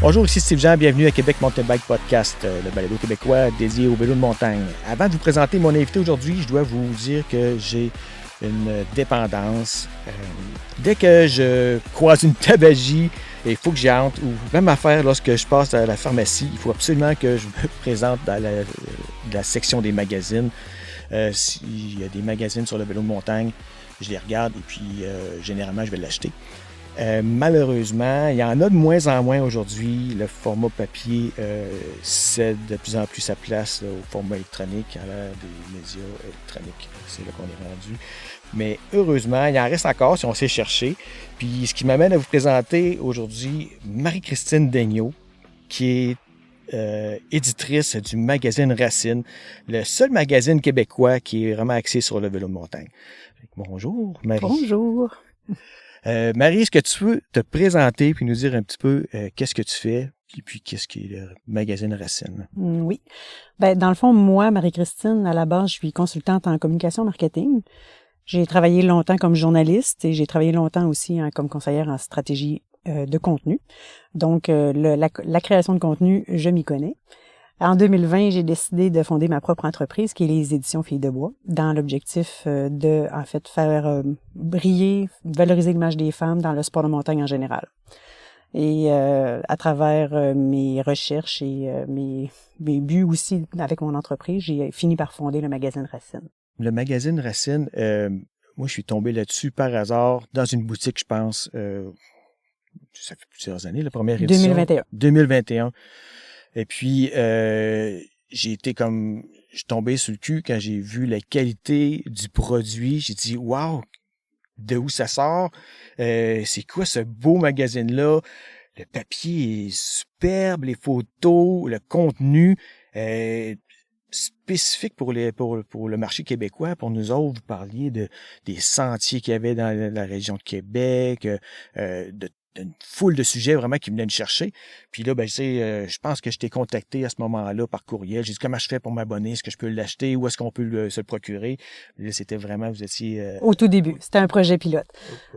Bonjour, ici Steve Jean, bienvenue à Québec Mountain Bike Podcast, le balado québécois dédié au vélo de montagne. Avant de vous présenter mon invité aujourd'hui, je dois vous dire que j'ai une dépendance. Dès que je croise une tabagie, il faut que j'y entre, ou même à faire lorsque je passe à la pharmacie, il faut absolument que je me présente dans la section des magazines. S'il y a des magazines sur le vélo de montagne, je les regarde et puis généralement je vais l'acheter. Malheureusement, il y en a de moins en moins aujourd'hui. Le format papier cède de plus en plus sa place là, au format électronique à l'ère des médias électroniques. C'est là qu'on est rendu. Mais heureusement, il en reste encore si on sait chercher. Puis ce qui m'amène à vous présenter aujourd'hui Marie-Christine Daigneault, qui est éditrice du magazine Racine, le seul magazine québécois qui est vraiment axé sur le vélo de montagne. Bonjour, Marie. Bonjour. Marie, est-ce que tu veux te présenter puis nous dire un petit peu qu'est-ce que tu fais et puis qu'est-ce qui est le magazine Racine? Oui. Dans le fond, moi, Marie-Christine, à la base, je suis consultante en communication marketing. J'ai travaillé longtemps comme journaliste et j'ai travaillé longtemps aussi comme conseillère en stratégie de contenu. Donc, la création de contenu, je m'y connais. En 2020, j'ai décidé de fonder ma propre entreprise, qui est les Éditions Filles de Bois, dans l'objectif de, en fait, faire briller, valoriser l'image des femmes dans le sport de montagne en général. Et à travers mes recherches et mes buts aussi avec mon entreprise, j'ai fini par fonder le magazine Racine. Le magazine Racine, moi, je suis tombé là-dessus par hasard dans une boutique, je pense, ça fait plusieurs années, la première édition. 2021. Et puis, je suis tombé sur le cul quand j'ai vu la qualité du produit. J'ai dit, wow, de où ça sort? C'est quoi ce beau magazine-là? Le papier est superbe, les photos, le contenu, spécifique pour le marché québécois. Pour nous autres, vous parliez des sentiers qu'il y avait dans la région de Québec, d'une foule de sujets vraiment qui venaient me chercher. Puis là, je pense que je t'ai contacté à ce moment-là par courriel. J'ai dit, comment je fais pour m'abonner? Est-ce que je peux l'acheter? Où est-ce qu'on peut se le procurer? Là, c'était vraiment, vous étiez... Au tout début, c'était un projet pilote.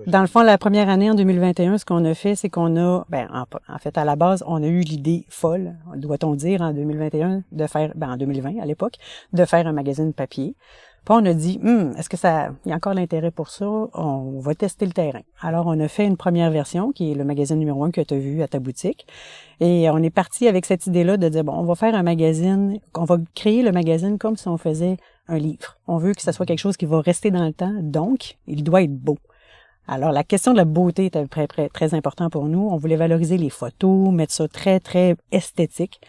Dans le fond, la première année, en 2021, ce qu'on a fait, c'est qu'on a, en fait, à la base, on a eu l'idée folle, doit-on dire, en 2021, en 2020, à l'époque, de faire un magazine papier. Puis on a dit, est-ce que il y a encore l'intérêt pour ça? On va tester le terrain. Alors, on a fait une première version, qui est le magazine numéro 1 que tu as vu à ta boutique. Et on est parti avec cette idée-là de dire, on va faire un magazine, on va créer le magazine comme si on faisait un livre. On veut que ça soit quelque chose qui va rester dans le temps, donc il doit être beau. Alors, la question de la beauté était très important pour nous. On voulait valoriser les photos, mettre ça très, très esthétique.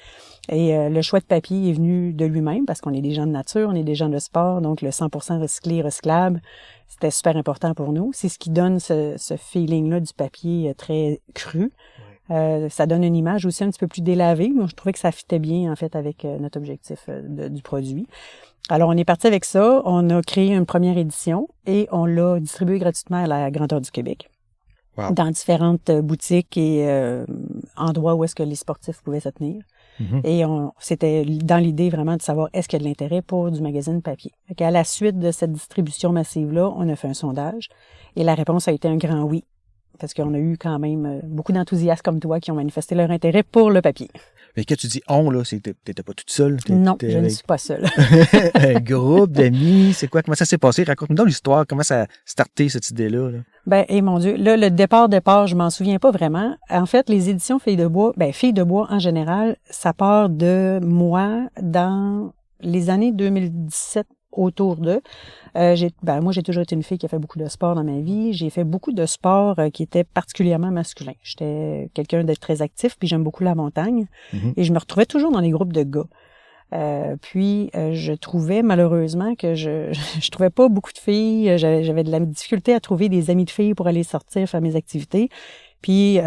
Et le choix de papier est venu de lui-même parce qu'on est des gens de nature, on est des gens de sport, donc le 100% recyclé, recyclable, c'était super important pour nous. C'est ce qui donne ce feeling-là du papier très cru. Ça donne une image aussi un petit peu plus délavée. Moi, je trouvais que ça fitait bien, en fait, avec notre objectif du produit. Alors, on est parti avec ça. On a créé une première édition et on l'a distribuée gratuitement à la grandeur du Québec. Wow. Dans différentes boutiques et endroits où est-ce que les sportifs pouvaient se tenir. Mm-hmm. Et c'était dans l'idée vraiment de savoir est-ce qu'il y a de l'intérêt pour du magazine papier. À la suite de cette distribution massive-là, on a fait un sondage et la réponse a été un grand oui. Parce qu'on a eu quand même beaucoup d'enthousiastes comme toi qui ont manifesté leur intérêt pour le papier. Mais quand tu dis « on » là, t'étais pas toute seule? Non, je ne suis pas seule. Un groupe d'amis, c'est quoi? Comment ça s'est passé? Raconte-nous donc l'histoire. Comment ça a starté, cette idée-là? Là? Mon Dieu, là, le départ, je m'en souviens pas vraiment. En fait, les éditions Filles de Bois, Filles de Bois en général, ça part de moi dans les années 2017 autour d'eux. Moi, j'ai toujours été une fille qui a fait beaucoup de sport dans ma vie. J'ai fait beaucoup de sport qui était particulièrement masculin. J'étais quelqu'un d'être très actif, puis j'aime beaucoup la montagne. Mm-hmm. Et je me retrouvais toujours dans des groupes de gars. Je trouvais malheureusement que je trouvais pas beaucoup de filles. J'avais de la difficulté à trouver des amis de filles pour aller sortir, faire mes activités. Puis,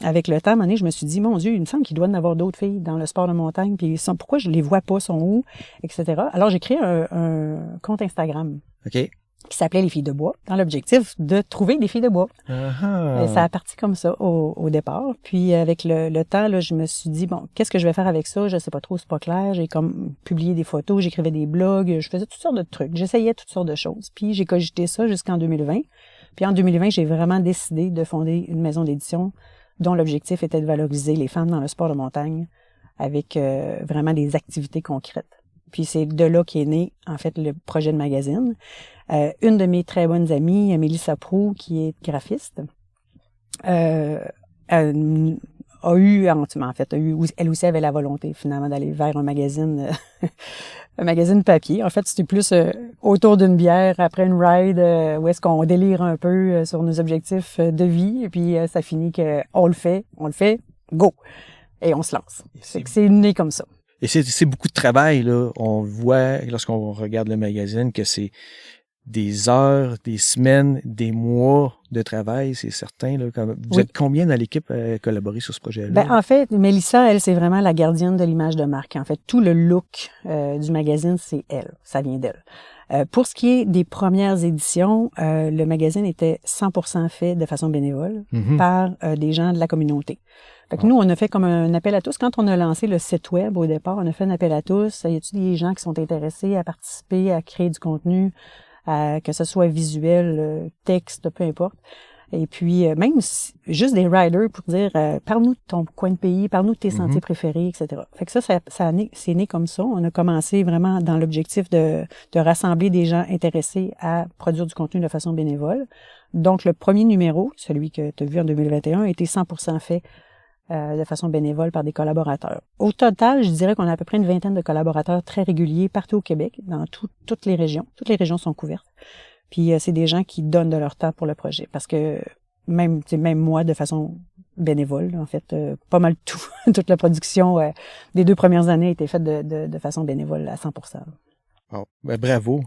avec le temps, à un moment donné, je me suis dit, mon Dieu, il me semble qu'il doit y en avoir d'autres filles dans le sport de montagne, puis pourquoi je les vois pas, sont où, etc. Alors, j'ai créé un compte Instagram. OK. Qui s'appelait Les Filles de Bois, dans l'objectif de trouver des filles de bois. Uh-huh. Et ça a parti comme ça au départ. Puis avec le temps, là, je me suis dit, qu'est-ce que je vais faire avec ça? Je sais pas trop, c'est pas clair. J'ai comme publié des photos, j'écrivais des blogs, je faisais toutes sortes de trucs. J'essayais toutes sortes de choses. Puis j'ai cogité ça jusqu'en 2020. Puis en 2020, j'ai vraiment décidé de fonder une maison d'édition dont l'objectif était de valoriser les femmes dans le sport de montagne avec vraiment des activités concrètes. Puis c'est de là qu'est né, en fait, le projet de magazine. Une de mes très bonnes amies, Mélissa Proulx, qui est graphiste, elle aussi avait la volonté, finalement, d'aller vers un magazine papier. En fait, c'était plus autour d'une bière, après une ride, où est-ce qu'on délire un peu sur nos objectifs de vie, et puis ça finit que on le fait, go! Et on se lance. C'est né comme ça. Et c'est beaucoup de travail, là. On voit, lorsqu'on regarde le magazine, que c'est des heures, des semaines, des mois de travail, c'est certain. Là. Vous êtes combien dans l'équipe à collaborer sur ce projet-là? Ben, en fait, Mélissa, elle, c'est vraiment la gardienne de l'image de marque. En fait, tout le look du magazine, c'est elle. Ça vient d'elle. Pour ce qui est des premières éditions, le magazine était 100% fait de façon bénévole par des gens de la communauté. Fait que nous, on a fait comme un appel à tous. Quand on a lancé le site web au départ, on a fait un appel à tous. Y a-t-il des gens qui sont intéressés à participer, à créer du contenu, que ce soit visuel, texte, peu importe. Et puis, même juste des riders pour dire, parle-nous de ton coin de pays, parle-nous de tes sentiers préférés, etc. Fait que c'est né comme ça. On a commencé vraiment dans l'objectif de rassembler des gens intéressés à produire du contenu de façon bénévole. Donc, le premier numéro, celui que tu as vu en 2021, a été 100% fait de façon bénévole par des collaborateurs. Au total, je dirais qu'on a à peu près une vingtaine de collaborateurs très réguliers partout au Québec, dans toutes les régions. Toutes les régions sont couvertes. Puis c'est des gens qui donnent de leur temps pour le projet, parce que même moi, de façon bénévole, en fait, pas mal tout, toute la production des 2 premières années a été faite de façon bénévole à 100%. Oh, ben bravo.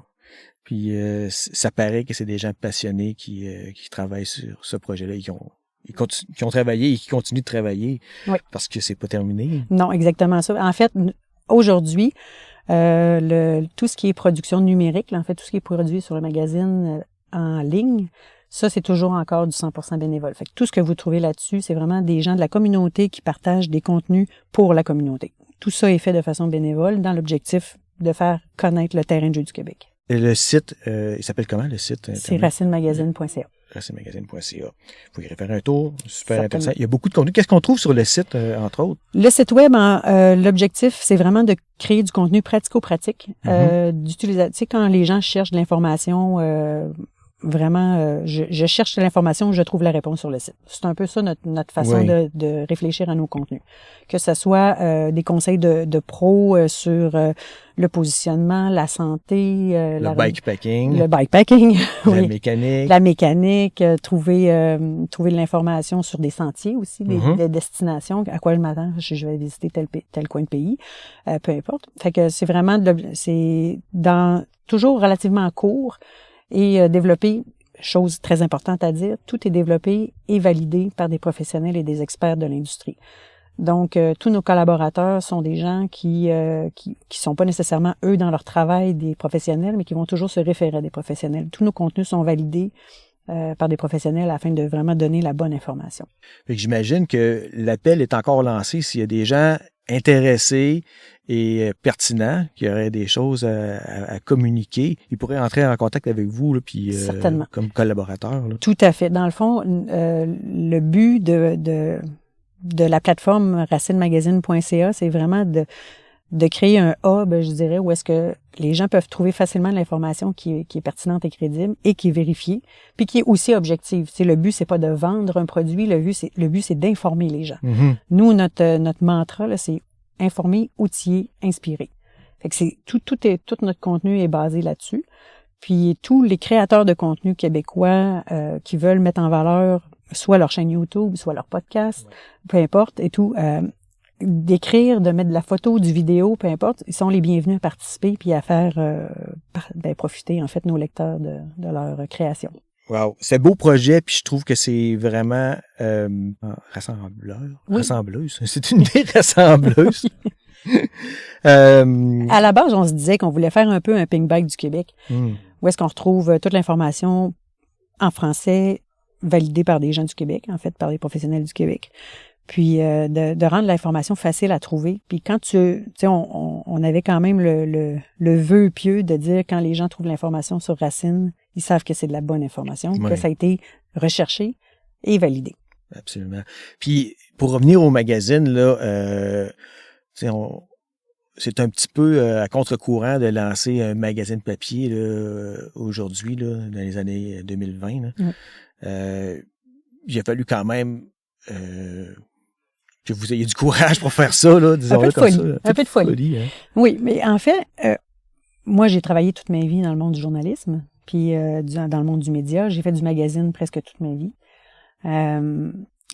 Puis ça paraît que c'est des gens passionnés qui travaillent sur ce projet-là, qui ont travaillé et qui continuent de travailler, parce que c'est pas terminé. Non, exactement ça. En fait, aujourd'hui, tout ce qui est production numérique, en fait, tout ce qui est produit sur le magazine en ligne, ça, c'est toujours encore du 100% bénévole. Fait que tout ce que vous trouvez là-dessus, c'est vraiment des gens de la communauté qui partagent des contenus pour la communauté. Tout ça est fait de façon bénévole dans l'objectif de faire connaître le terrain de jeu du Québec. Et le site, il s'appelle comment, le site? C'est racinemagazine.ca. racinemagazine.ca. Vous pouvez y faire un tour. Super intéressant. Il y a beaucoup de contenu. Qu'est-ce qu'on trouve sur le site, entre autres? Le site web, l'objectif, c'est vraiment de créer du contenu pratico-pratique. D'utiliser, tu sais, quand les gens cherchent de l'information, vraiment, je cherche de l'information, je trouve la réponse sur le site. C'est un peu ça notre façon de réfléchir à nos contenus. Que ce soit des conseils de pros sur le positionnement, la santé, le bikepacking, la mécanique, trouver de l'information sur des sentiers aussi, des destinations, à quoi je m'attends, je vais visiter tel coin de pays, peu importe. Fait que c'est vraiment c'est toujours relativement court. Et développé, chose très importante à dire, tout est développé et validé par des professionnels et des experts de l'industrie. Donc, tous nos collaborateurs sont des gens qui sont pas nécessairement, eux, dans leur travail, des professionnels, mais qui vont toujours se référer à des professionnels. Tous nos contenus sont validés par des professionnels afin de vraiment donner la bonne information. Fait que j'imagine que l'appel est encore lancé s'il y a des gens intéressés et pertinents, qui auraient des choses à communiquer. Ils pourraient entrer en contact avec vous, là, puis comme collaborateur. Là. Tout à fait. Dans le fond, le but de la plateforme racinemagazine.ca, c'est vraiment de créer un hub, je dirais, où est-ce que les gens peuvent trouver facilement de l'information qui est pertinente et crédible et qui est vérifiée, puis qui est aussi objective. C'est le but, c'est pas de vendre un produit, le but c'est d'informer les gens. Nous, notre mantra là, c'est informer, outiller, inspirer. Fait que c'est tout notre contenu est basé là-dessus. Puis tous les créateurs de contenu québécois qui veulent mettre en valeur soit leur chaîne YouTube, soit leur podcast, peu importe et tout. D'écrire, de mettre de la photo, du vidéo, peu importe, ils sont les bienvenus à participer puis à faire profiter en fait nos lecteurs de leur création. Wow, c'est un beau projet puis je trouve que c'est vraiment rassembleuse. C'est une idée rassembleuse. À la base, on se disait qu'on voulait faire un peu un pink bag du Québec, où est-ce qu'on retrouve toute l'information en français validée par des gens du Québec, en fait par des professionnels du Québec. Puis de rendre l'information facile à trouver. Puis quand tu sais, on avait quand même le vœu pieux de dire quand les gens trouvent l'information sur Racine, ils savent que c'est de la bonne information, que ça a été recherché et validé. Absolument. Puis, pour revenir au magazine, là, c'est un petit peu à contre-courant de lancer un magazine papier là, aujourd'hui, là, dans les années 2020. Là. Il a fallu quand même que vous ayez du courage pour faire ça, là, disons-le comme ça. Un peu de folie. Hein? Oui, mais en fait, moi, j'ai travaillé toute ma vie dans le monde du journalisme, puis dans le monde du média. J'ai fait du magazine presque toute ma vie.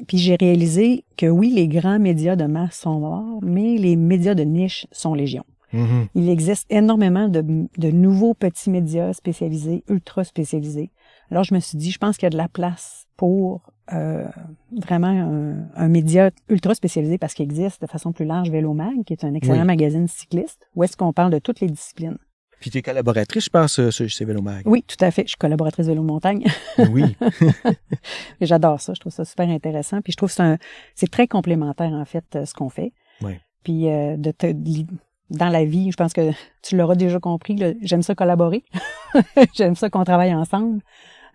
Puis j'ai réalisé que oui, les grands médias de masse sont morts, mais les médias de niche sont légion. Mm-hmm. Il existe énormément de nouveaux petits médias spécialisés, ultra spécialisés. Alors je me suis dit, je pense qu'il y a de la place pour vraiment un média ultra spécialisé parce qu'il existe de façon plus large Vélomag, qui est un excellent magazine cycliste, où est-ce qu'on parle de toutes les disciplines. Puis tu es collaboratrice, je pense, sur Vélomag. Oui, tout à fait. Je suis collaboratrice Vélo-Montagne. Oui. Et j'adore ça. Je trouve ça super intéressant. Puis je trouve que c'est très complémentaire, en fait, ce qu'on fait. Oui. Puis dans la vie, je pense que tu l'auras déjà compris, là, j'aime ça collaborer. J'aime ça qu'on travaille ensemble.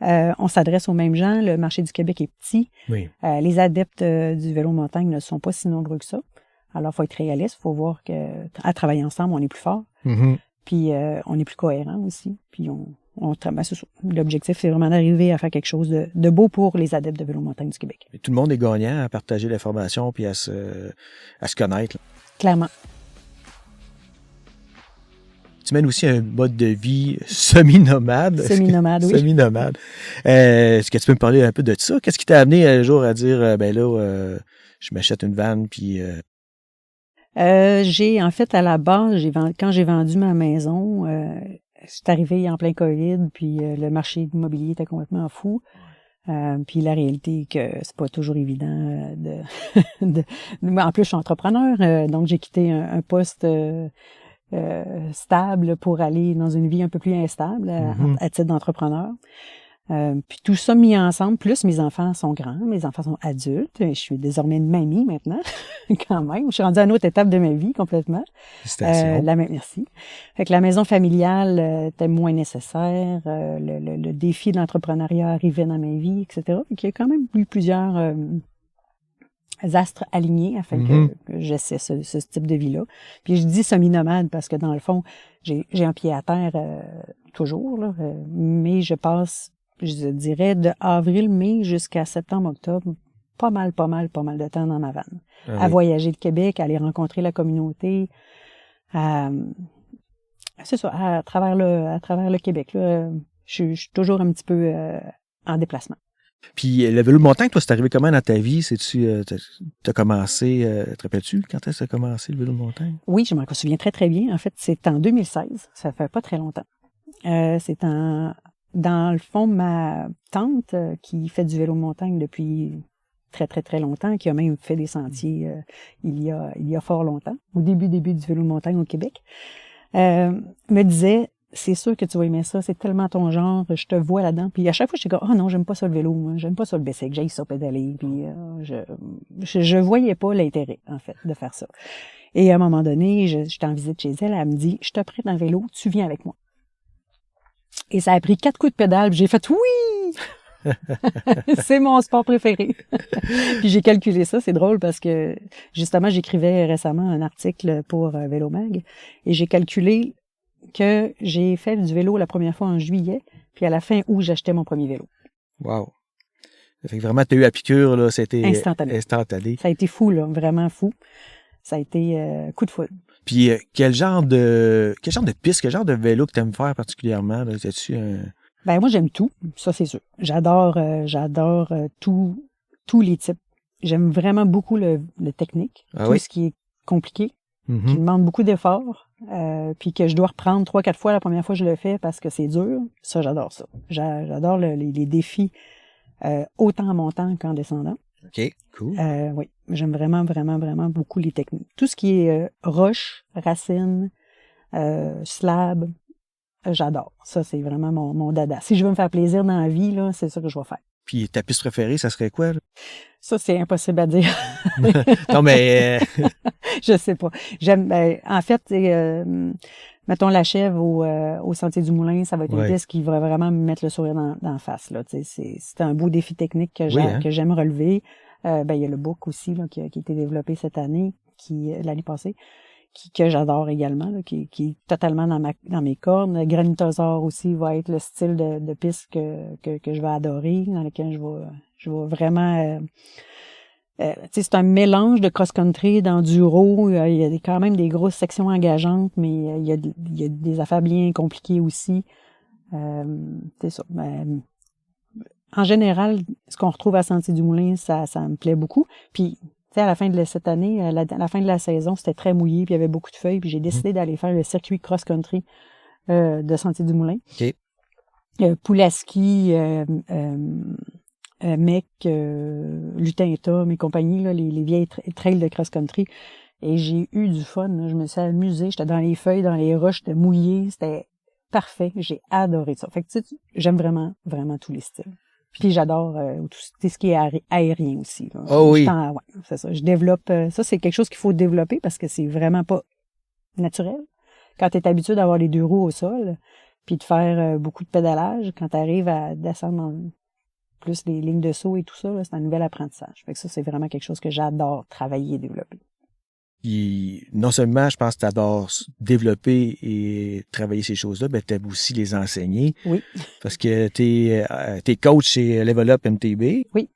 On s'adresse aux mêmes gens. Le marché du Québec est petit. Oui. Les adeptes du vélo-montagne ne sont pas si nombreux que ça. Alors, il faut être réaliste. Il faut voir qu'à travailler ensemble, on est plus fort. Mm-hmm. Puis on est plus cohérent aussi. Puis on travaille. L'objectif, c'est vraiment d'arriver à faire quelque chose de beau pour les adeptes de vélo-montagne du Québec. Et tout le monde est gagnant à partager l'information puis à se connaître. Là. Clairement. Tu mènes aussi un mode de vie semi-nomade. Semi-nomade, oui. Semi-nomade. Est-ce que tu peux me parler un peu de ça? Qu'est-ce qui t'a amené un jour à dire, je m'achète une vanne puis... J'ai, en fait, à la base, quand j'ai vendu ma maison, c'est arrivé en plein COVID, puis le marché immobilier était complètement fou. Puis la réalité est que c'est pas toujours évident en plus, je suis entrepreneur, donc j'ai quitté un poste stable pour aller dans une vie un peu plus instable à titre d'entrepreneur. Puis tout ça mis ensemble, plus mes enfants sont grands, mes enfants sont adultes, je suis désormais une mamie maintenant, quand même. Je suis rendue à une autre étape de ma vie complètement. Merci. Fait que la maison familiale était moins nécessaire, le défi de l'entrepreneuriat arrivait dans ma vie, etc. Donc il y a quand même eu plusieurs astres alignés afin que j'essaie ce type de vie-là. Puis je dis semi-nomade parce que dans le fond, j'ai un pied à terre toujours, là, mais je passe, je dirais, de avril-mai jusqu'à septembre-octobre, pas mal de temps dans ma vanne. À voyager le Québec, à aller rencontrer la communauté, c'est ça, à travers le Québec. Là, je suis toujours un petit peu en déplacement. Puis le vélo de montagne, toi, c'est arrivé comment dans ta vie? T'as commencé, te rappelles-tu quand est-ce que t'as commencé le vélo de montagne? Oui, je m'en souviens très, très bien. En fait, c'est en 2016. Ça fait pas très longtemps. Dans le fond, ma tante qui fait du vélo de montagne depuis très, très, très longtemps, qui a même fait des sentiers il y a fort longtemps, au début du vélo de montagne au Québec, me disait, c'est sûr que tu vas aimer ça, c'est tellement ton genre, je te vois là-dedans. Puis à chaque fois, je dis, non, j'aime pas ça le vélo, moi, j'aime pas ça le bicycle, j'aime ça pédaler. Puis je voyais pas l'intérêt, en fait, de faire ça. Et à un moment donné, j'étais en visite chez elle, elle me dit, je te prête un vélo, tu viens avec moi. Et ça a pris 4 coups de pédale, puis j'ai fait oui! C'est mon sport préféré. Puis j'ai calculé ça, c'est drôle parce que justement, j'écrivais récemment un article pour Vélomag et j'ai calculé que j'ai fait du vélo la première fois en juillet, puis à la fin août, j'achetais mon premier vélo. Wow! Fait que vraiment, t'as eu la piqûre, là, c'était instantané. Ça a été fou, là, vraiment fou. Ça a été coup de foudre. Puis quel genre de piste, quel genre de vélo que t'aimes faire particulièrement? Là? T'as-tu Ben moi, j'aime tout, ça c'est sûr. J'adore tous les types. J'aime vraiment beaucoup le technique, ce qui est compliqué, qui demande beaucoup d'efforts, puis que je dois reprendre 3-4 fois la première fois que je le fais parce que c'est dur. Ça, j'adore ça. J'adore les défis autant en montant qu'en descendant. OK, cool. Oui, j'aime vraiment, vraiment, vraiment beaucoup les techniques. Tout ce qui est roche, racine, slab, j'adore. Ça, c'est vraiment mon dada. Si je veux me faire plaisir dans la vie, là, c'est ça que je vais faire. Puis ta piste préférée, ça serait quoi? Là? Ça, c'est impossible à dire. Non, mais... Je sais pas. En fait, mettons la chèvre au Sentier du Moulin, ça va être une piste qui va vraiment me mettre le sourire dans la face. Là. C'est un beau défi technique que j'aime relever. Il y a le book aussi là, qui a été développé cette année, l'année passée, que j'adore également, là, qui est totalement dans mes cordes. Granitosaure aussi va être le style de piste que je vais adorer, dans lequel je vais vraiment... c'est un mélange de cross-country, d'enduro. Il y a quand même des grosses sections engageantes, mais il y a des affaires bien compliquées aussi. C'est ça. En général, ce qu'on retrouve à Sentier du Moulin, ça me plaît beaucoup. Puis, à la fin de cette année, à la fin de la saison, c'était très mouillé, puis il y avait beaucoup de feuilles, puis j'ai décidé d'aller faire le circuit cross-country de Sentier du Moulin. OK. Pulaski, Mec, Lutinta, mes compagnies, là, les vieilles trails de cross-country. Et j'ai eu du fun, là. Je me suis amusée. J'étais dans les feuilles, dans les roches, j'étais mouillée. C'était parfait. J'ai adoré ça. Fait que, tu sais, j'aime vraiment, vraiment tous les styles. Puis j'adore tout ce qui est aérien aussi. Là. Oh oui. Ouais, c'est ça. Je développe... ça, c'est quelque chose qu'il faut développer parce que c'est vraiment pas naturel. Quand tu es habitué d'avoir les 2 roues au sol, puis de faire beaucoup de pédalage, quand tu arrives à descendre dans plus les lignes de saut et tout ça, là, c'est un nouvel apprentissage. Fait que ça, c'est vraiment quelque chose que j'adore travailler et développer. Puis, non seulement, je pense que tu adores développer et travailler ces choses-là, ben tu aimes aussi les enseigner. Oui. Parce que t'es coach chez Level Up MTB. Oui.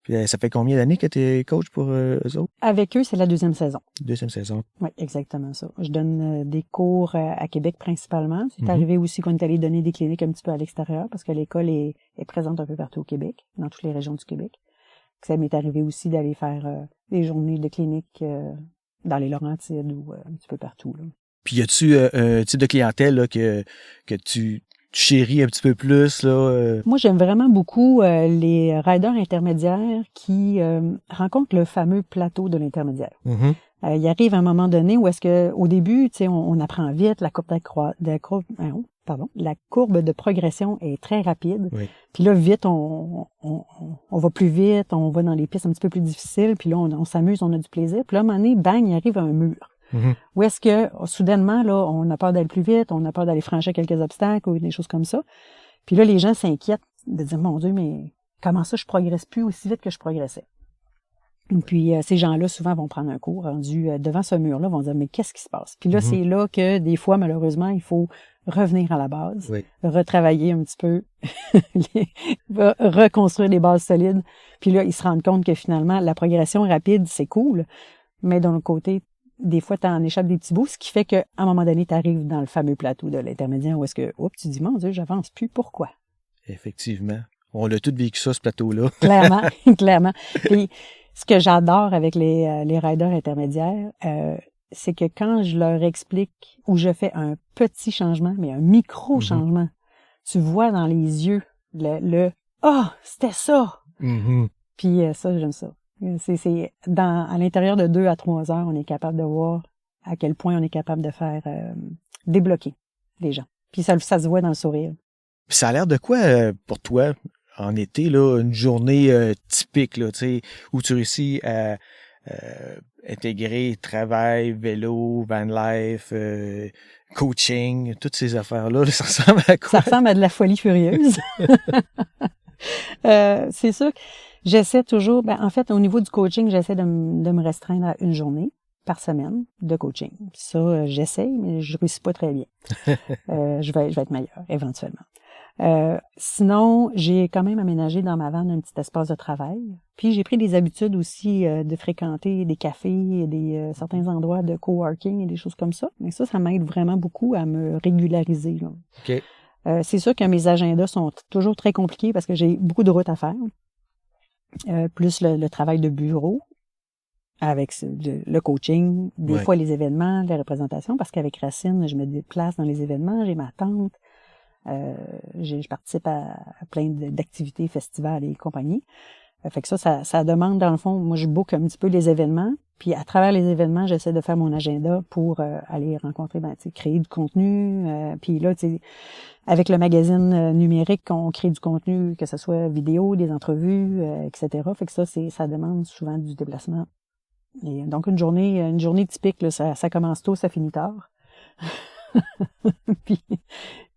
Puis, ça fait combien d'années que tu es coach pour eux autres? Avec eux, c'est la 2e saison. 2e saison. Oui, exactement ça. Je donne des cours à Québec principalement. C'est arrivé aussi qu'on est allé donner des cliniques un petit peu à l'extérieur parce que l'école est présente un peu partout au Québec, dans toutes les régions du Québec. Ça m'est arrivé aussi d'aller faire des journées de clinique dans les Laurentides ou un petit peu partout. Là. Puis y a-tu un type de clientèle là, que tu chéris un petit peu plus là? Moi, j'aime vraiment beaucoup les riders intermédiaires qui rencontrent le fameux plateau de l'intermédiaire. Mm-hmm. Il arrive à un moment donné où est-ce que au début, tu sais, on apprend vite, la courbe de progression est très rapide. Oui. Puis là, vite, on va plus vite, on va dans les pistes un petit peu plus difficiles, puis là, on s'amuse, on a du plaisir. Puis là, à un moment donné, bang, il arrive un mur. Mm-hmm. Où est-ce que, soudainement, là, on a peur d'aller plus vite, on a peur d'aller franchir quelques obstacles ou des choses comme ça. Puis là, les gens s'inquiètent de dire, mon Dieu, mais comment ça, je progresse plus aussi vite que je progressais? Puis ces gens-là, souvent, vont prendre un cours rendu devant ce mur-là, vont dire, mais qu'est-ce qui se passe? Puis là, c'est là que, des fois, malheureusement, il faut revenir à la base, oui. retravailler un petit peu, reconstruire des bases solides. Puis là, ils se rendent compte que finalement, la progression rapide, c'est cool, mais d'un autre côté, des fois, tu en échappes des petits bouts, ce qui fait qu'à un moment donné, tu arrives dans le fameux plateau de l'intermédiaire où est-ce que, tu dis, mon Dieu, j'avance plus, pourquoi? Effectivement. On a tous vécu ça, ce plateau-là. Clairement, clairement. Puis, ce que j'adore avec les riders intermédiaires, c'est que quand je leur explique ou je fais un petit changement, mais un micro-changement, tu vois dans les yeux c'était ça! Mm-hmm. Puis ça, j'aime ça. C'est à l'intérieur de 2 à 3 heures, on est capable de voir à quel point on est capable de faire débloquer les gens. Puis ça se voit dans le sourire. Puis ça a l'air de quoi pour toi en été, là, une journée typique, là, tu sais, où tu réussis à intégrer travail, vélo, van life, coaching, toutes ces affaires-là, ça ressemble à quoi? Ça ressemble à de la folie furieuse. C'est sûr que j'essaie toujours, en fait, au niveau du coaching, j'essaie de me restreindre à une journée par semaine de coaching. Ça, j'essaie, mais je réussis pas très bien. Je vais être meilleure, éventuellement. Sinon, j'ai quand même aménagé dans ma vanne un petit espace de travail. Puis j'ai pris des habitudes aussi de fréquenter des cafés, certains endroits de coworking et des choses comme ça. Mais ça m'aide vraiment beaucoup à me régulariser. Là. Okay. C'est sûr que mes agendas sont toujours très compliqués parce que j'ai beaucoup de routes à faire. Plus le travail de bureau avec le coaching, des fois les événements, les représentations, parce qu'avec Racine, je me déplace dans les événements, j'ai ma tante. Je participe à plein d'activités, festivals et compagnie. Fait que ça demande, dans le fond, moi je book un petit peu les événements, puis à travers les événements, j'essaie de faire mon agenda pour aller rencontrer, créer du contenu. Puis là, avec le magazine numérique, on crée du contenu, que ce soit vidéo, des entrevues, etc. Fait que ça demande souvent du déplacement. Et donc une journée typique, là, ça commence tôt, ça finit tard.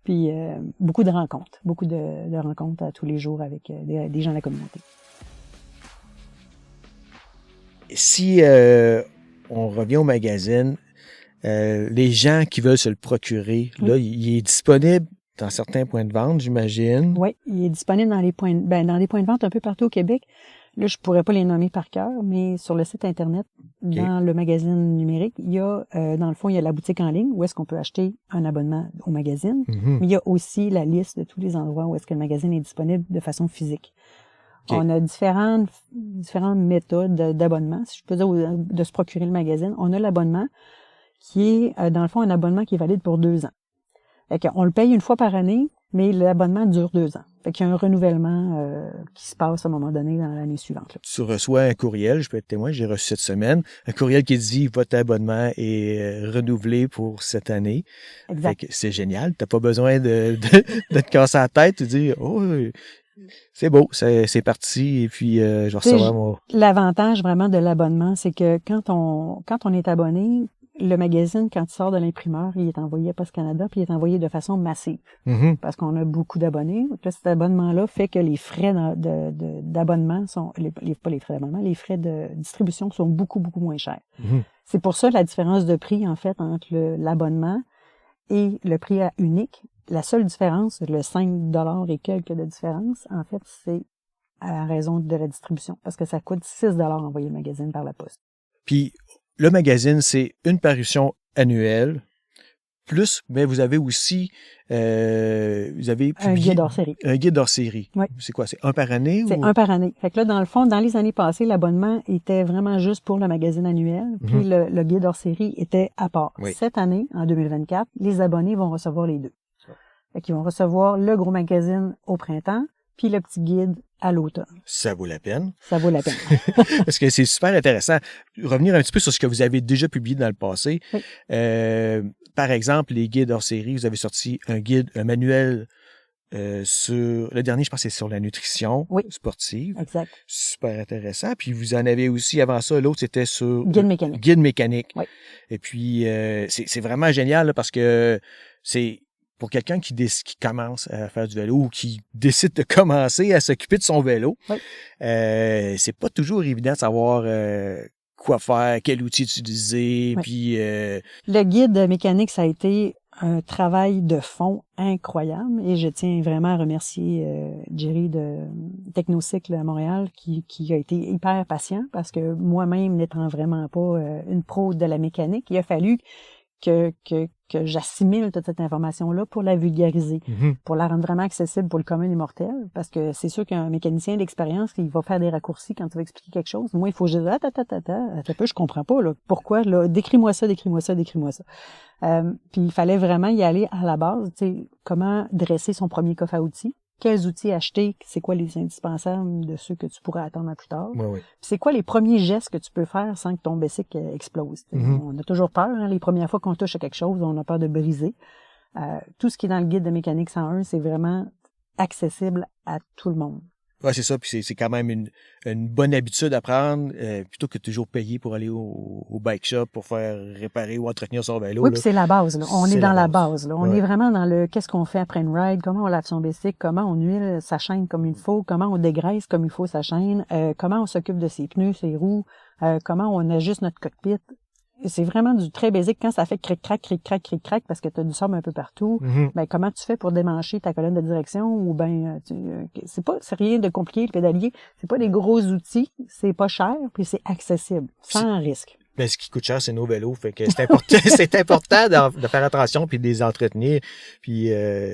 Puis beaucoup de rencontres à tous les jours avec des gens de la communauté. si on revient au magazine, les gens qui veulent se le procurer, là, il est disponible dans certains points de vente, j'imagine. Oui, il est disponible dans les points de vente un peu partout au Québec. Là, je pourrais pas les nommer par cœur, mais sur le site Internet, dans le magazine numérique, il y a, dans le fond, il y a la boutique en ligne où est-ce qu'on peut acheter un abonnement au magazine. Mais il y a aussi la liste de tous les endroits où est-ce que le magazine est disponible de façon physique. On a différentes méthodes d'abonnement, si je peux dire, de se procurer le magazine. On a l'abonnement qui est, dans le fond, un abonnement qui est valide pour 2 ans. Fait qu'on le paye une fois par année, mais l'abonnement dure 2 ans. Fait qu'il y a un renouvellement qui se passe à un moment donné dans l'année suivante. Là. Tu reçois un courriel, je peux être témoin, j'ai reçu cette semaine, un courriel qui dit « Votre abonnement est renouvelé pour cette année. » Exact. Fait que c'est génial, t'as pas besoin de te casser la tête, de dire « Oh, c'est beau, c'est parti, et puis je vais recevoir mon... » L'avantage vraiment de l'abonnement, c'est que quand on est abonné, le magazine, quand il sort de l'imprimeur, il est envoyé à Post Canada, puis il est envoyé de façon massive. Parce qu'on a beaucoup d'abonnés. Là, cet abonnement-là fait que les frais d'abonnement sont, pas les frais d'abonnement, les frais de distribution sont beaucoup, beaucoup moins chers. C'est pour ça la différence de prix, en fait, entre l'abonnement et le prix unique. La seule différence, le 5$ et quelques de différence, en fait, c'est à raison de la distribution. Parce que ça coûte 6$ envoyer le magazine par la poste. Puis, le magazine, c'est une parution annuelle, plus, mais vous avez aussi, vous avez publié... Un guide hors série. Un guide hors série. Oui. C'est quoi? C'est un par année? C'est un par année. Fait que là, dans le fond, dans les années passées, l'abonnement était vraiment juste pour le magazine annuel, puis le guide hors série était à part. Oui. Cette année, en 2024, les abonnés vont recevoir les deux. Fait qu'ils vont recevoir le gros magazine au printemps, puis le petit guide à l'automne. Ça vaut la peine. Ça vaut la peine. Parce que c'est super intéressant. Revenir un petit peu sur ce que vous avez déjà publié dans le passé. Oui. Par exemple, les guides hors série, vous avez sorti un manuel sur... Le dernier, je pense, c'est sur la nutrition sportive. Exact. Super intéressant. Puis vous en avez aussi, avant ça, l'autre, c'était sur... Guide mécanique. Guide mécanique. Oui. Et puis, c'est vraiment génial là, parce que c'est... Pour quelqu'un qui commence à faire du vélo ou qui décide de commencer à s'occuper de son vélo, c'est pas toujours évident de savoir quoi faire, quel outil utiliser, puis... Le guide mécanique, ça a été un travail de fond incroyable et je tiens vraiment à remercier Jerry de Technocycle à Montréal qui a été hyper patient parce que moi-même, n'étant vraiment pas une pro de la mécanique, il a fallu que j'assimile toute cette information-là pour la vulgariser, pour la rendre vraiment accessible pour le commun des mortels, parce que c'est sûr qu'un mécanicien d'expérience, il va faire des raccourcis quand tu vas expliquer quelque chose. Moi, il faut que je dise, je comprends pas, là. Pourquoi, là? Décris-moi ça. Puis il fallait vraiment y aller à la base, tu sais, comment dresser son premier coffre à outils. Quels outils acheter, c'est quoi les indispensables de ceux que tu pourrais attendre à plus tard. Oui. C'est quoi les premiers gestes que tu peux faire sans que ton bicycle explose. On a toujours peur, hein, les premières fois qu'on touche à quelque chose, on a peur de briser. Tout ce qui est dans le guide de mécanique 101, c'est vraiment accessible à tout le monde. Ouais, c'est ça, puis c'est quand même une bonne habitude à prendre, plutôt que de toujours payer pour aller au bike shop pour faire réparer ou entretenir son vélo. Oui, puis c'est la base, là. On est dans la base, là. On est vraiment dans le qu'est-ce qu'on fait après une ride, comment on lave son bicycle, comment on huile sa chaîne comme il faut, comment on dégraisse comme il faut sa chaîne, comment on s'occupe de ses pneus, ses roues, comment on ajuste notre cockpit. C'est vraiment du très basique. Quand ça fait cric-crac, parce que tu as du sable un peu partout, ben comment tu fais pour démancher ta colonne de direction ou c'est rien de compliqué le pédalier. C'est pas des gros outils, c'est pas cher, puis c'est accessible, sans risque. Ben, ce qui coûte cher, c'est nos vélos. Fait que c'est important, c'est important de faire attention puis de les entretenir. Puis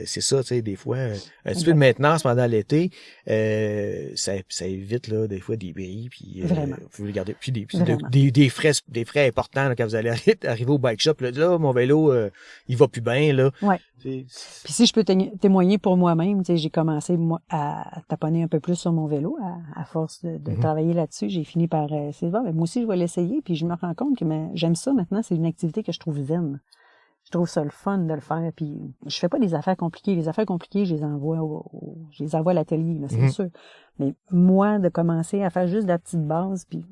c'est ça, tu sais, des fois, un petit peu de maintenance pendant l'été, ça évite là des fois des bris. Puis faut les garder. Puis des frais importants là, quand vous allez arriver au bike shop. Là, mon vélo, il va plus bien là. Ouais. Puis si je peux témoigner pour moi-même, tu sais, j'ai commencé moi à taponner un peu plus sur mon vélo à force de travailler là-dessus. J'ai fini par essayer de voir, mais moi aussi je vais l'essayer. Puis je me rends compte que j'aime ça maintenant. C'est une activité que je trouve zen. Je trouve ça le fun de le faire. Puis je fais pas des affaires compliquées. Les affaires compliquées, je les envoie à l'atelier, là, c'est sûr. Mais moi, de commencer à faire juste de la petite base, puis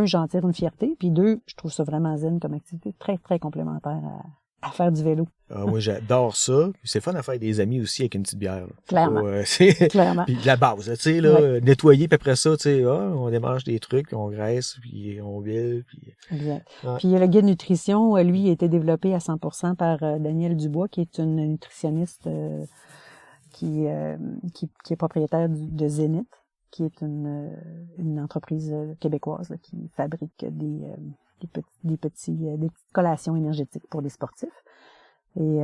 j'en tire une fierté. Puis 2, je trouve ça vraiment zen comme activité, très très complémentaire à faire du vélo. Ah, moi, j'adore ça. C'est fun à faire des amis aussi avec une petite bière. Là. Clairement. C'est Clairement. Puis de la base, tu sais, là, nettoyer, puis après ça, tu sais, on démarche des trucs, on graisse, puis on huile. Puis... Exact. Ouais. Puis le guide nutrition, lui, a été développé à 100% par Danielle Dubois, qui est une nutritionniste qui est propriétaire de Zénith, qui est une entreprise québécoise là, qui fabrique des petites collations énergétiques pour les sportifs. Et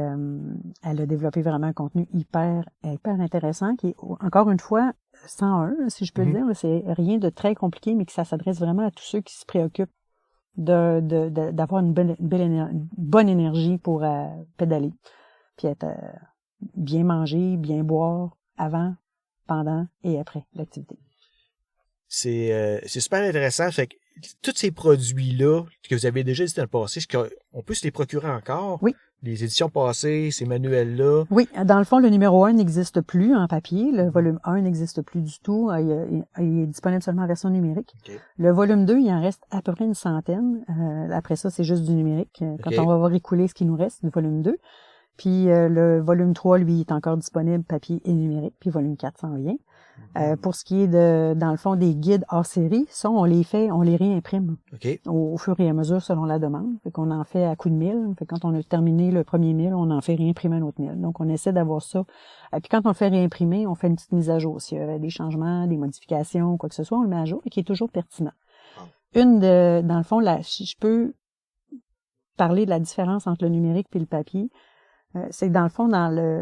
elle a développé vraiment un contenu hyper intéressant qui est, encore une fois, 101, si je peux le dire. C'est rien de très compliqué, mais que ça s'adresse vraiment à tous ceux qui se préoccupent d'avoir une bonne énergie pour pédaler. Puis être bien manger, bien boire avant, pendant et après l'activité. C'est super intéressant. Fait que tous ces produits-là que vous avez déjà dit dans le passé, est-ce qu'on peut se les procurer encore? Oui. Les éditions passées, ces manuels-là? Oui. Dans le fond, le numéro 1 n'existe plus en papier. Le volume 1 n'existe plus du tout. Il est disponible seulement en version numérique. Okay. Le volume 2, il en reste à peu près une centaine. Après ça, c'est juste du numérique. Quand on va voir écouler ce qui nous reste du volume 2. Puis le volume 3, lui, est encore disponible papier et numérique. Puis volume 4 s'en vient. Pour ce qui est dans le fond, des guides hors série, ça, on les réimprime au fur et à mesure selon la demande. Fait qu'on en fait à coup de 1000. Fait que quand on a terminé le premier 1000, on en fait réimprimer un autre 1000. Donc, on essaie d'avoir ça. Puis quand on le fait réimprimer, on fait une petite mise à jour. S'il y avait des changements, des modifications, quoi que ce soit, on le met à jour et qui est toujours pertinent. Dans le fond, si je peux parler de la différence entre le numérique et le papier, c'est que dans le fond,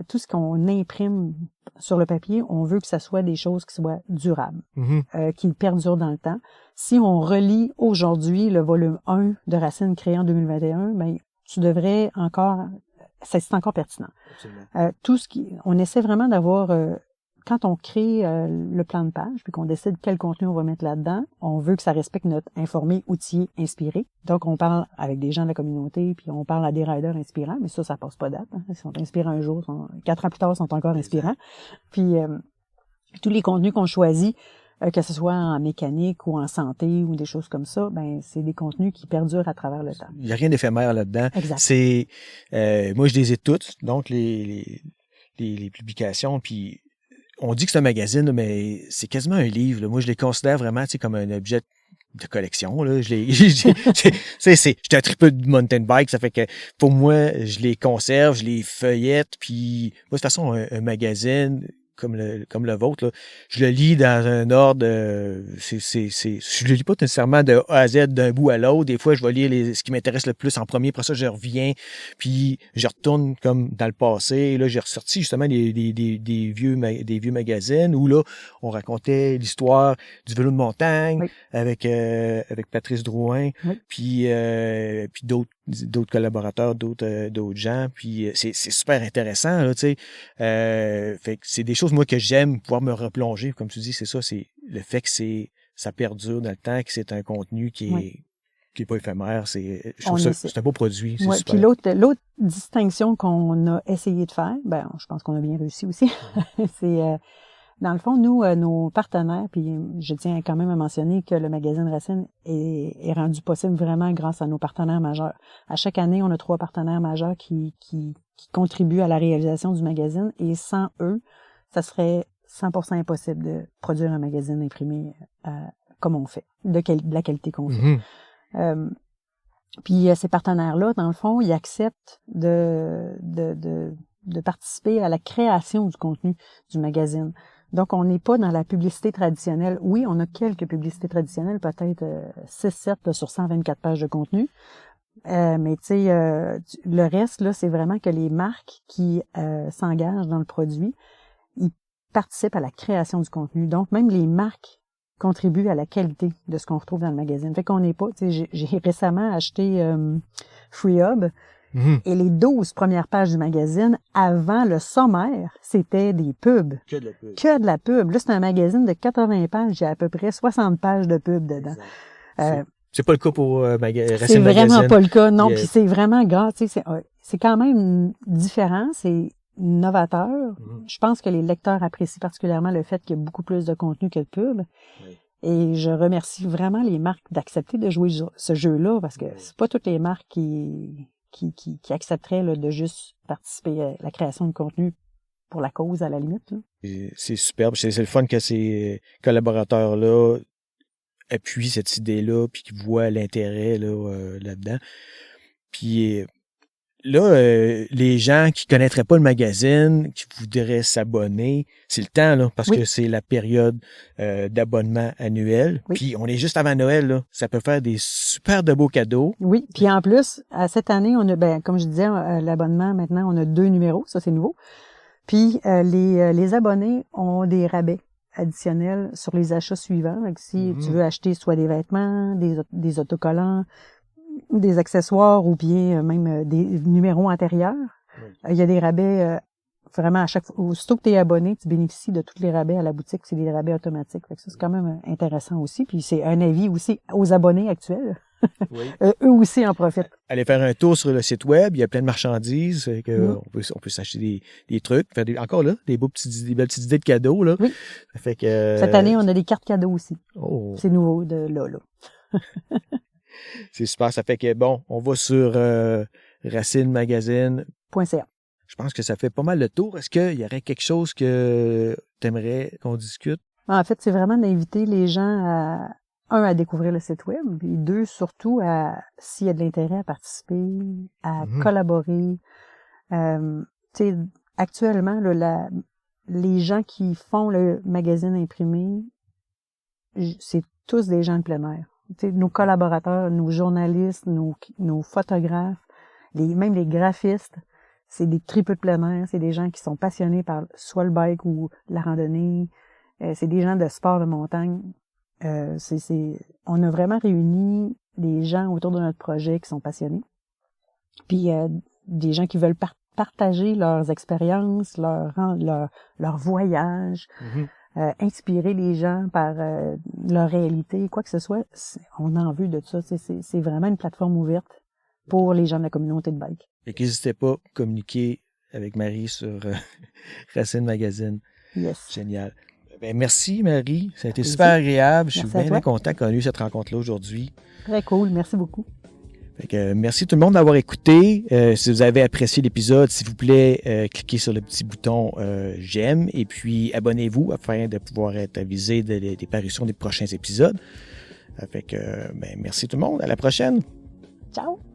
tout ce qu'on imprime sur le papier, on veut que ça soit des choses qui soient durables, qui perdurent dans le temps. Si on relit aujourd'hui le volume 1 de Racine créé en 2021, ben tu devrais c'est encore pertinent. On essaie vraiment d'avoir, quand on crée le plan de page, puis qu'on décide quel contenu on va mettre là-dedans, on veut que ça respecte notre informé, outillé, inspiré. Donc, on parle avec des gens de la communauté, puis on parle à des riders inspirants, mais ça passe pas date. Ils sont inspirants un jour, 4 ans plus tard, ils sont encore inspirants. Puis, tous les contenus qu'on choisit, que ce soit en mécanique ou en santé ou des choses comme ça, ben c'est des contenus qui perdurent à travers le temps. Il n'y a rien d'éphémère là-dedans. Exact. C'est, moi, je les ai toutes, donc les publications, puis on dit que c'est un magazine, mais c'est quasiment un livre. Là. Moi, je les considère vraiment comme un objet de collection. Là. J'étais un tripeux de mountain bike, ça fait que pour moi, je les conserve, je les feuillette, puis moi, de toute façon, un magazine comme le vôtre, là, je le lis dans un ordre, je le lis pas nécessairement de A à Z d'un bout à l'autre. Des fois, je vais lire ce qui m'intéresse le plus en premier, après ça, je reviens, puis je retourne comme dans le passé. Et là, j'ai ressorti justement des vieux magazines où là, on racontait l'histoire du vélo de montagne avec Patrice Drouin, puis d'autres collaborateurs, d'autres gens, puis c'est super intéressant, là, tu sais. Fait que c'est des choses, moi, que j'aime pouvoir me replonger, comme tu dis, c'est ça, c'est le fait que ça perdure dans le temps, que c'est un contenu qui est pas éphémère, je trouve ça, c'est un beau produit, c'est super. Puis l'autre distinction qu'on a essayé de faire, je pense qu'on a bien réussi aussi, c'est dans le fond, nous, nos partenaires, puis je tiens quand même à mentionner que le magazine Racine est rendu possible vraiment grâce à nos partenaires majeurs. À chaque année, on a 3 partenaires majeurs qui contribuent à la réalisation du magazine, et sans eux, ça serait 100% impossible de produire un magazine imprimé comme on fait, de la qualité qu'on fait. Puis ces partenaires-là, dans le fond, ils acceptent de participer à la création du contenu du magazine. Donc, on n'est pas dans la publicité traditionnelle. Oui, on a quelques publicités traditionnelles, peut-être 6-7 sur 124 pages de contenu. Mais tu sais, le reste, là, c'est vraiment que les marques qui s'engagent dans le produit, ils participent à la création du contenu. Donc, même les marques contribuent à la qualité de ce qu'on retrouve dans le magazine. Fait qu'on n'est pas, tu sais, j'ai récemment acheté FreeHub. Et les 12 premières pages du magazine, avant le sommaire, c'était des pubs. Que de la pub. Que de la pub. Là, c'est un magazine de 80 pages. J'ai à peu près 60 pages de pub dedans. C'est pas le cas pour Racine Magazine. C'est vraiment pas le cas, non. Puis c'est vraiment grave. Tu sais, c'est quand même différent. C'est novateur. Je pense que les lecteurs apprécient particulièrement le fait qu'il y a beaucoup plus de contenu que de pub. Et je remercie vraiment les marques d'accepter de jouer ce jeu-là, parce que c'est pas toutes les marques qui qui accepteraient là, de juste participer à la création de contenu pour la cause, à la limite. Là. C'est superbe. C'est le fun que ces collaborateurs-là appuient cette idée-là puis qu'ils voient l'intérêt là-dedans. Puis là, les gens qui connaîtraient pas le magazine, qui voudraient s'abonner, c'est le temps, là, parce que c'est la période d'abonnement annuel. Oui. Puis on est juste avant Noël, là. Ça peut faire des super de beaux cadeaux. Oui, puis en plus, à cette année, on a, comme je disais, l'abonnement, maintenant, on a 2 numéros, ça c'est nouveau. Puis les abonnés ont des rabais additionnels sur les achats suivants. Donc, si tu veux acheter soit des vêtements, des autocollants, des accessoires ou bien même des numéros antérieurs, il y a des rabais vraiment à chaque fois. Aussitôt que tu es abonné, tu bénéficies de tous les rabais à la boutique. C'est des rabais automatiques. Fait que ça, c'est quand même intéressant aussi. Puis c'est un avis aussi aux abonnés actuels. Oui. Eux aussi en profitent. Allez faire un tour sur le site web, il y a plein de marchandises, on peut s'acheter des trucs, faire encore là, des belles petites idées de cadeaux là. Oui. Ça fait que cette année, on a des cartes cadeaux aussi. Oh. C'est nouveau de là. C'est super, ça fait que bon, on va sur racinemagazine.ca. Je pense que ça fait pas mal le tour. Est-ce qu'il y aurait quelque chose que tu aimerais qu'on discute? En fait, c'est vraiment d'inviter les gens à découvrir le site web, puis 2, surtout, s'il y a de l'intérêt à participer, à collaborer. Actuellement, là, les gens qui font le magazine imprimé, c'est tous des gens de plein air. Nos collaborateurs, nos journalistes, nos photographes, même les graphistes, c'est des tripes de plein air, c'est des gens qui sont passionnés par soit le bike ou la randonnée, c'est des gens de sport de montagne. On a vraiment réuni des gens autour de notre projet qui sont passionnés, puis des gens qui veulent partager leurs expériences, leur voyage, inspirer les gens par leur réalité, quoi que ce soit. On en veut de ça. C'est vraiment une plateforme ouverte pour les gens de la communauté de bike. Et n'hésitez pas à communiquer avec Marie sur Racine Magazine. Yes. Génial. Ben, merci Marie, ça a été super agréable. Je suis bien content qu'on ait eu cette rencontre-là aujourd'hui. Très cool, merci beaucoup. Fait que, merci tout le monde d'avoir écouté. Si vous avez apprécié l'épisode, s'il vous plaît, cliquez sur le petit bouton j'aime et puis abonnez-vous afin de pouvoir être avisé des parutions des prochains épisodes. Fait que, merci tout le monde, à la prochaine. Ciao.